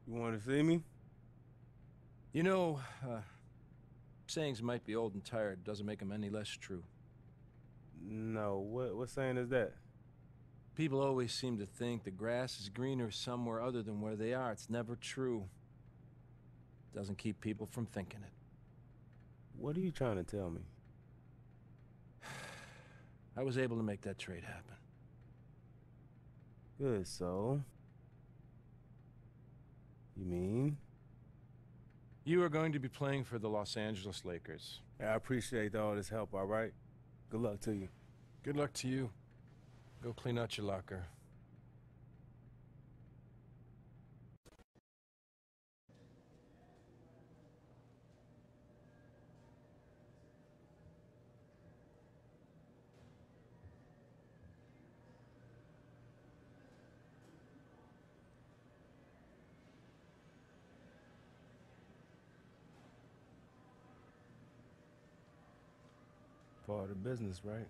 You want to see me? You know, sayings might be old and tired, doesn't make them any less true. No, what saying is that? People always seem to think the grass is greener somewhere other than where they are. It's never true. Doesn't keep people from thinking it. What are you trying to tell me? I was able to make that trade happen. Good, so? You mean? You are going to be playing for the Los Angeles Lakers. I appreciate all this help, all right? Good luck to you. Good luck to you. Go clean out your locker. Part of business, right?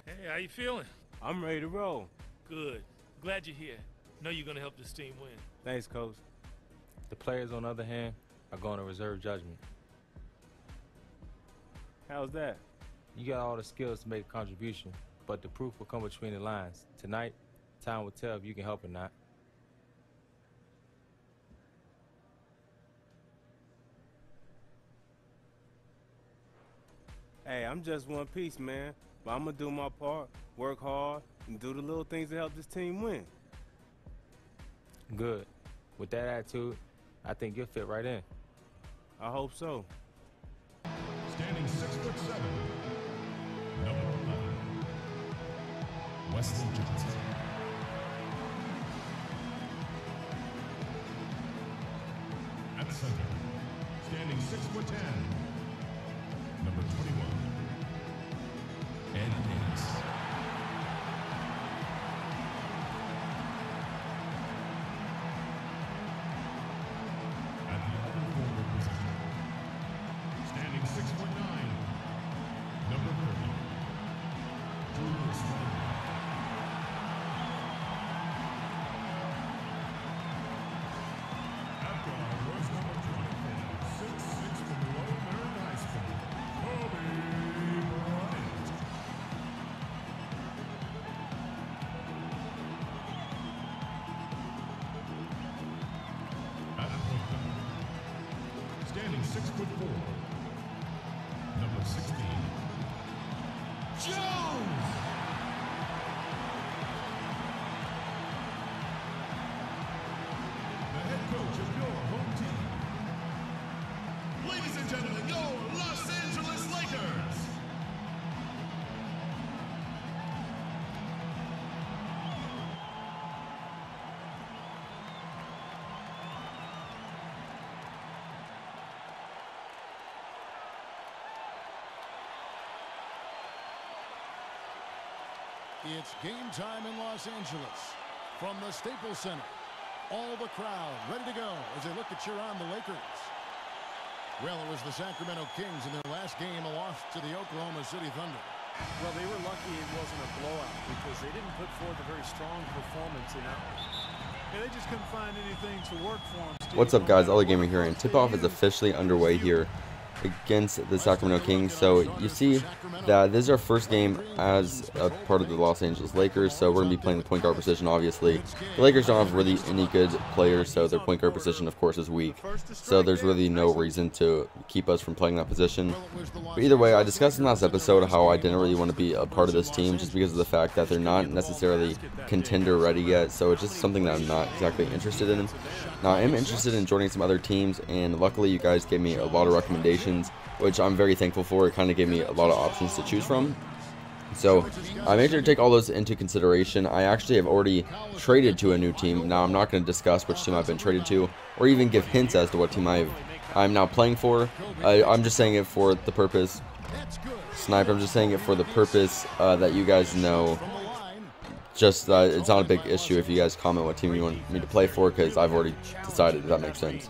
Hey, how you feeling? I'm ready to roll. Good. Glad you're here. Know you're gonna help this team win. Thanks, Coach. The players, on the other hand, are going to reserve judgment. How's that? You got all the skills to make a contribution, but the proof will come between the lines. Tonight, time will tell if you can help or not. Hey, I'm just one piece, man. But I'm gonna do my part, work hard, and do the little things to help this team win. Good. With that attitude, I think you'll fit right in. I hope so. Standing 6'7", number 11, Wesley Johnson. At center, standing 6'10", number 21, Ed Davis. At the other forward position, standing 6'9", number 30, Julius Randle. At guard was number 24, 6'6" from Low Merritt High School, Kobe Bryant. At point guard, standing 6'4", number 16, Jones. The head coach of your home team. Ladies and gentlemen, your Los Angeles Lakers. It's game time in Los Angeles. From the Staples Center, all the crowd ready to go as they look to cheer on the Lakers. Well, it was the Sacramento Kings in their last game lost to the Oklahoma City Thunder. Well, they were lucky it wasn't a blowout because they didn't put forth a very strong performance in that one. Yeah, they just couldn't find anything to work for them. What's up, guys? Ollie Gamer here, and tip-off is officially underway here against the Sacramento Kings. So you see that this is our first game as a part of the Los Angeles Lakers, so we're going to be playing the point guard position, obviously. The Lakers don't have really any good players, so their point guard position, of course, is weak. So there's really no reason to keep us from playing that position. But either way, I discussed in last episode how I didn't really want to be a part of this team just because of the fact that they're not necessarily contender ready yet, so it's just something that I'm not exactly interested in. Now, I am interested in joining some other teams, and luckily you guys gave me a lot of recommendations, which I'm very thankful for. It kind of gave me a lot of options to choose from. So I made sure to take all those into consideration. I actually have already traded to a new team. Now, I'm not going to discuss which team I've been traded to or even give hints as to what team I've I'm now playing for. I'm just saying it for the purpose. Snipe, I'm just saying it for the purpose that you guys know. Just it's not a big issue if you guys comment what team you want me to play for, because I've already decided, if that makes sense.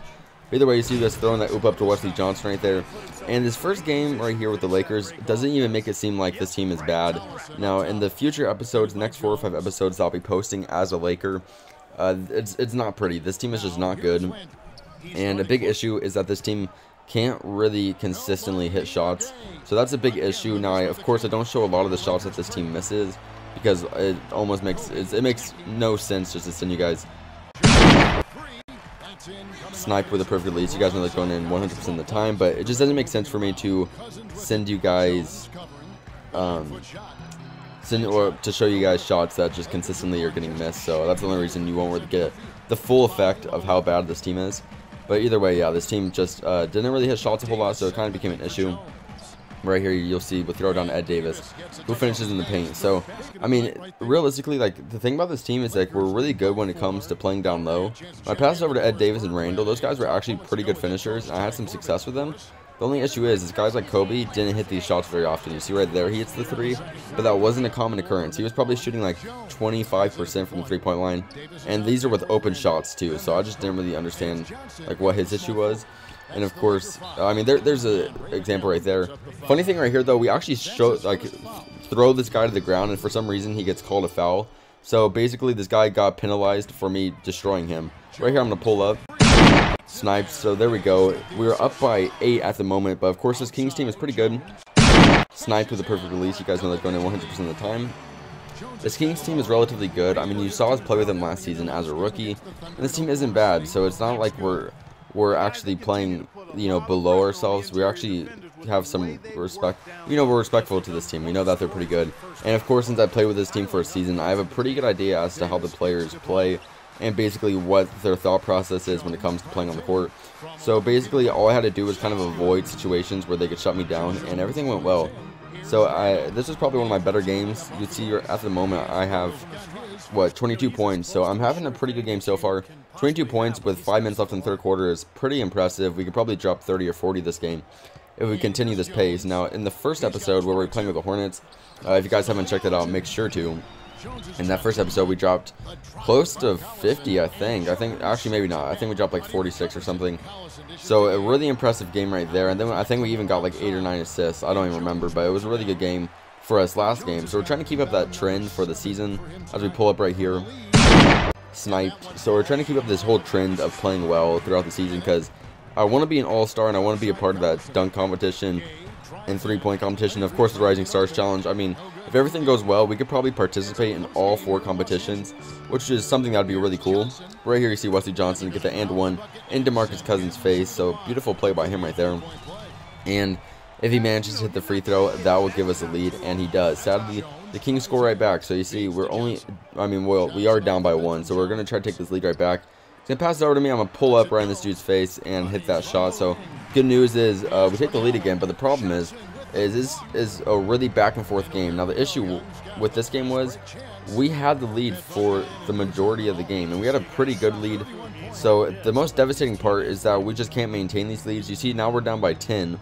Either way, you see this throwing that oop up to Wesley Johnson right there. And this first game right here with the Lakers doesn't even make it seem like this team is bad. Now, in the future episodes, the next 4 or 5 episodes I'll be posting as a Laker, it's not pretty. This team is just not good. And a big issue is that this team can't really consistently hit shots. So that's a big issue. Now, of course, I don't show a lot of the shots that this team misses, because it almost makes no sense just to send you guys Snipe with a perfect release. You guys know that's going in 100% of the time, but it just doesn't make sense for me to send you guys or to show you guys shots that just consistently are getting missed. So that's the only reason you won't really get the full effect of how bad this team is. But either way, yeah, this team just didn't really hit shots a whole lot, so it kind of became an issue. Right here, you'll see we'll throw down Ed Davis, who finishes in the paint. So, I mean, realistically, like, the thing about this team is, like, we're really good when it comes to playing down low. When I passed over to Ed Davis and Randall, those guys were actually pretty good finishers, and I had some success with them. The only issue is guys like Kobe didn't hit these shots very often. You see right there, he hits the 3, but that wasn't a common occurrence. He was probably shooting like 25% from the 3-point line, and these are with open shots too. So I just didn't really understand like what his issue was. And of course, I mean, there's an example right there. Funny thing right here though, we actually throw this guy to the ground, and for some reason he gets called a foul. So basically, this guy got penalized for me destroying him. Right here, I'm gonna pull up. Snipes. So there we go. We're up by 8 at the moment, but of course this Kings team is pretty good. Sniped with a perfect release. You guys know that's going in 100% of the time. This Kings team is relatively good. I mean, you saw us play with them last season as a rookie, and this team isn't bad. So it's not like we're actually playing, you know, below ourselves. We actually have some respect. You know, we're respectful to this team. We know that they're pretty good. And of course, since I played with this team for a season, I have a pretty good idea as to how the players play, and basically what their thought process is when it comes to playing on the court. So basically, all I had to do was kind of avoid situations where they could shut me down, and everything went well. So this is probably one of my better games. You see, at the moment, I have, what, 22 points. So I'm having a pretty good game so far. 22 points with 5 minutes left in the third quarter is pretty impressive. We could probably drop 30 or 40 this game if we continue this pace. Now, in the first episode where we're playing with the Hornets, if you guys haven't checked it out, make sure to. In that first episode, we dropped close to 50, I think. Actually, maybe not. I think we dropped like 46 or something. So a really impressive game right there. And then I think we even got like 8 or 9 assists. I don't even remember, but it was a really good game for us last game. So we're trying to keep up that trend for the season as we pull up right here. Sniped. So we're trying to keep up this whole trend of playing well throughout the season, because I want to be an all-star and I want to be a part of that dunk competition and 3-point competition. Of course, the Rising Stars Challenge. I mean, if everything goes well, we could probably participate in all 4 competitions, which is something that would be really cool. Right here, you see Wesley Johnson get the and-1 in DeMarcus Cousins' face. So beautiful play by him right there. And if he manages to hit the free throw, that will give us a lead, and he does. Sadly, the Kings score right back. So you see, we are down by 1. So we're going to try to take this lead right back. He's going to pass it over to me. I'm going to pull up right in this dude's face and hit that shot. So good news is we take the lead again, but the problem is this is a really back and forth game. Now the issue with this game was we had the lead for the majority of the game, and we had a pretty good lead. So the most devastating part is that we just can't maintain these leads. You see, now we're down by 10,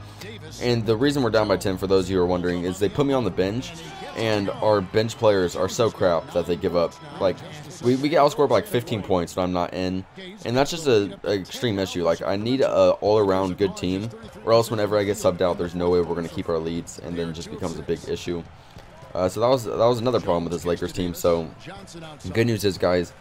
and the reason we're down by 10, for those of you who are wondering, is they put me on the bench, and our bench players are so crap that they give up. Like, we get outscored by like 15 points when I'm not in, and that's just an extreme issue. Like, I need a all-around good team, or else whenever I get subbed out, there's no way we're going to keep our leads, and then it just becomes a big issue. So that was another problem with this Lakers team. So good news is, guys,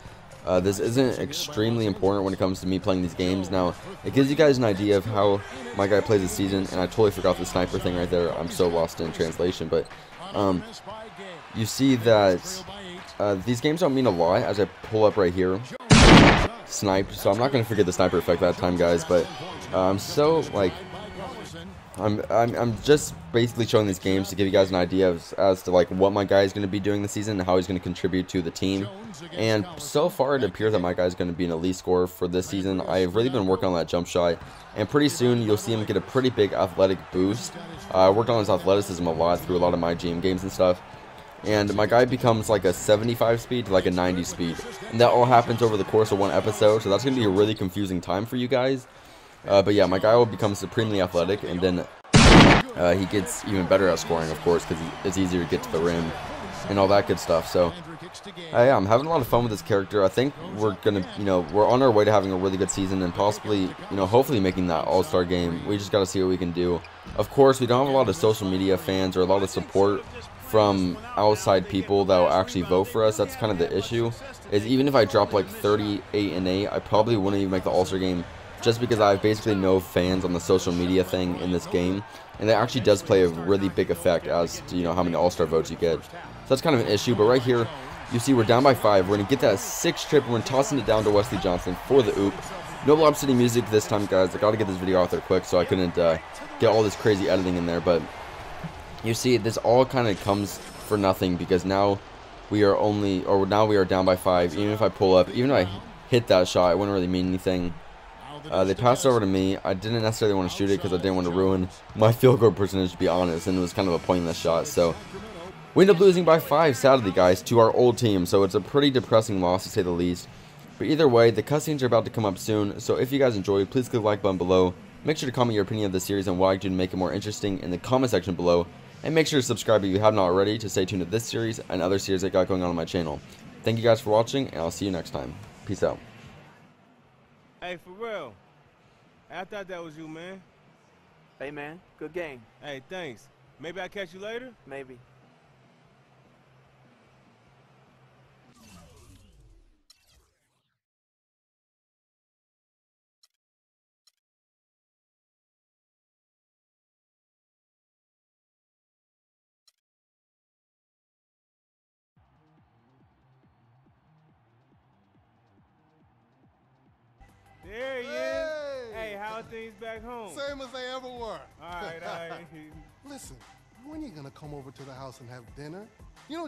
this isn't extremely important when it comes to me playing these games. Now, it gives you guys an idea of how my guy plays the season, and I totally forgot the sniper thing right there. I'm so lost in translation, but you see that these games don't mean a lot as I pull up right here. Snipe. So I'm not going to forget the sniper effect that time, guys, but I'm so, like, I'm just basically showing these games to give you guys an idea as to like what my guy is going to be doing this season and how he's going to contribute to the team. And so far it appears that my guy is going to be an elite scorer for this season. I've really been working on that jump shot, and pretty soon you'll see him get a pretty big athletic boost. I worked on his athleticism a lot through a lot of my GM games and stuff, and my guy becomes like a 75 speed to like a 90 speed, and that all happens over the course of one episode. So that's going to be a really confusing time for you guys. But yeah, my guy will become supremely athletic, and then he gets even better at scoring, of course, because it's easier to get to the rim and all that good stuff. So yeah, I'm having a lot of fun with this character. I think we're gonna, we're on our way to having a really good season and possibly, hopefully making that all-star game. We just got to see what we can do. Of course, we don't have a lot of social media fans or a lot of support from outside people that will actually vote for us. That's kind of the issue, is even if I drop like 38-8, I probably wouldn't even make the all-star game, just because I have basically no fans on the social media thing in this game, and that actually does play a really big effect as to how many all-star votes you get. So that's kind of an issue. But right here, you see we're down by 5. We're gonna get that 6th trip, and we're tossing it down to Wesley Johnson for the oop. No Lob City music this time, guys. I gotta get this video out there quick, so I couldn't get all this crazy editing in there. But you see, this all kind of comes for nothing, because now we are down by 5. Even if I pull up, even if I hit that shot, it wouldn't really mean anything. They passed over to me. I didn't necessarily want to shoot it because I didn't want to ruin my field goal percentage, to be honest, and it was kind of a pointless shot. So we end up losing by 5, sadly, guys, to our old team. So it's a pretty depressing loss, to say the least. But either way, the cutscenes are about to come up soon. So if you guys enjoyed, please click the like button below. Make sure to comment your opinion of the series and what I do to make it more interesting in the comment section below. And make sure to subscribe if you have not already to stay tuned to this series and other series I got going on my channel. Thank you guys for watching, and I'll see you next time. Peace out. Hey, for real. I thought that was you, man. Hey, man. Good game. Hey, thanks. Maybe I'll catch you later? Maybe. There he is. Hey, how are things back home? Same as they ever were. All right. Listen, when are you gonna come over to the house and have dinner?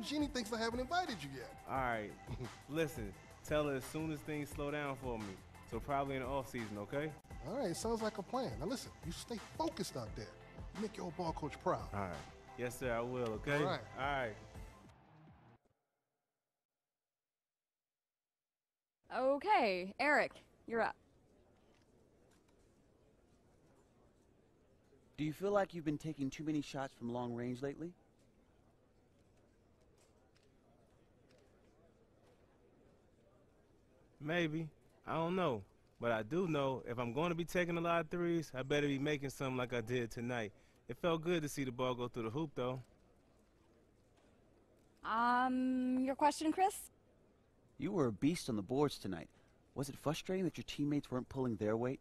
Jeannie thinks I haven't invited you yet. All right. Listen, tell her as soon as things slow down for me. So probably in the off season, okay? All right, sounds like a plan. Now listen, you stay focused out there. You make your old ball coach proud. All right. Yes, sir, I will, okay? All right. All right. Okay, Eric, you're up. Do you feel like you've been taking too many shots from long range lately? Maybe. I don't know. But I do know if I'm going to be taking a lot of threes, I better be making some like I did tonight. It felt good to see the ball go through the hoop, though. Your question, Chris? You were a beast on the boards tonight. Was it frustrating that your teammates weren't pulling their weight?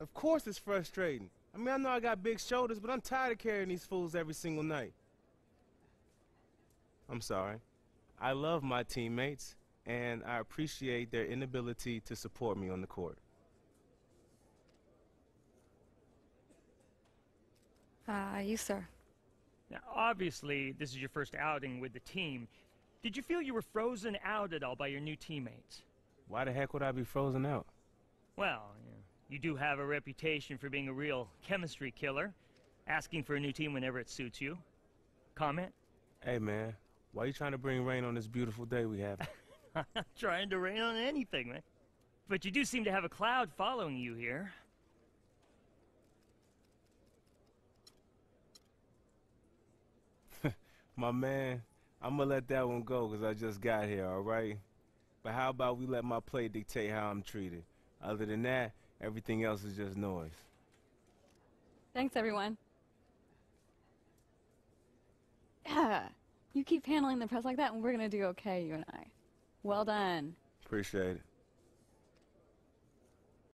Of course it's frustrating. I mean, I know I got big shoulders, but I'm tired of carrying these fools every single night. I'm sorry. I love my teammates, and I appreciate their inability to support me on the court. You, sir. Now, obviously, this is your first outing with the team. Did you feel you were frozen out at all by your new teammates? Why the heck would I be frozen out? Well, you do have a reputation for being a real chemistry killer, asking for a new team whenever it suits you. Comment? Hey, man, why are you trying to bring rain on this beautiful day we have? I'm not trying to rain on anything, man. But you do seem to have a cloud following you here. My man, I'm gonna let that one go because I just got here, all right? But how about we let my play dictate how I'm treated? Other than that, everything else is just noise. Thanks, everyone. Yeah, you keep handling the press like that, and we're gonna do okay, you and I. Well done. Appreciate it.